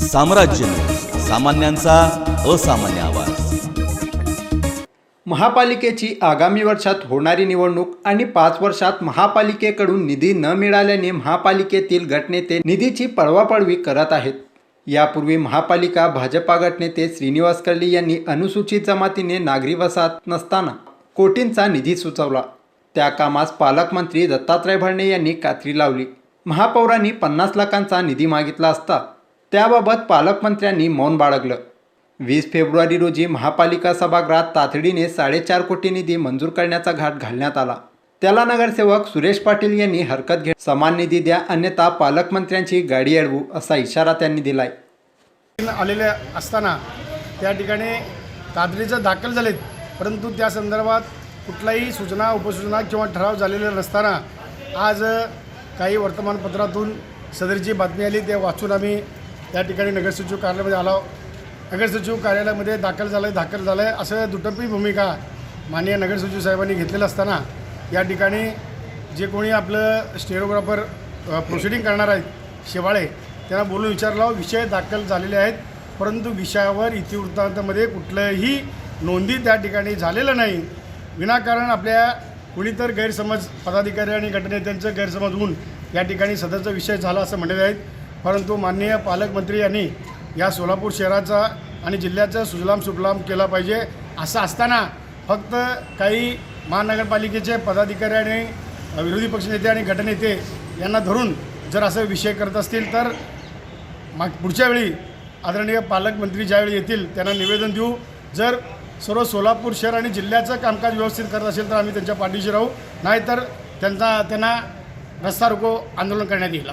साम्राज्य न्यूज, सामान्यांचा असामान्य आवाज। महापालिकेची आगामी वर्षात होणारी निवडणूक आणि 5 वर्षात महापालिकेकडून निधी न मिळाल्याने महापालिकेतील गटनेते निधीची पळवापळवी करत आहेत। यापूर्वी महापालिका भाजपा गटनेते श्रीनिवास कर्ली यांनी अनुसूचित जमातीने नागरी वसाहत नसताना कोटींचा निधी सुचवला। त्या कामास पालकमंत्री दत्तात्रय भरणे यांनी कात्री लावली। महापौरांनी 50 लाखांचा निधी मागितला असता त्याबाबत पालकमंत्र्यांनी मौन बाळगलं। 20 फेब्रुवारी रोजी महापालिका सभागृहात तातडीने 4.5 कोटी निधी मंजूर करण्याचा घाट घालण्यात आला। त्याला नगरसेवक सुरेश पाटील यांनी हरकत घेत समान निधी द्या, अन्यथा पालकमंत्र्यांची गाडी अडवू असा इशारा त्यांनी दिलाय। आलेले असताना त्या ठिकाणी तातडीचे दाखल झालेत, परंतु त्या संदर्भात कुठलाही सूचना उपसूचना किंवा ठराव झालेला नसताना आज काही वर्तमानपत्रातून सदरची बातमी आली, ते वाचून आम्ही त्या ठिकाणी नगरसचिव कार्यालयामध्ये आलो। नगरसचिव कार्यालयामध्ये दाखल झालं आहे असं दुटप्पी भूमिका माननीय नगरसचिव साहेबांनी घेतलेलं असताना या ठिकाणी जे कोणी आपलं स्टेनोग्राफर प्रोसिडिंग करणार आहेत शेवाळे त्यांना बोलून विचारलं, विषय दाखल झालेले आहेत, परंतु विषयावर इतिवृत्तांतामध्ये कुठलंही नोंदी त्या ठिकाणी झालेलं नाही। विनाकारण आपल्या कुणीतर गैरसमज पदाधिकारी आणि गटनेत्यांचं गैरसमज होऊन या ठिकाणी सदरचा विषय झाला असं म्हणत आहेत, परंतु माननीय पालकमंत्री यांनी या सोलापूर शहराचा आणि जिल्ह्याचा सुजलाम सुफलाम केला पाहिजे। असं असताना फक्त काही महानगरपालिकेचे पदाधिकारी आणि विरोधी पक्षनेते आणि गटनेते यांना धरून जर असं विषय करत असतील तर पुढच्या वेळी आदरणीय पालकमंत्री ज्यावेळी येतील त्यांना निवेदन देऊ। जर सर्व सोलापूर शहर आणि जिल्ह्याचं कामकाज व्यवस्थित करत असेल तर आम्ही त्यांच्या पाठीशी राहू, नाहीतर त्यांना रस्ता रोको आंदोलन करण्यात येईल।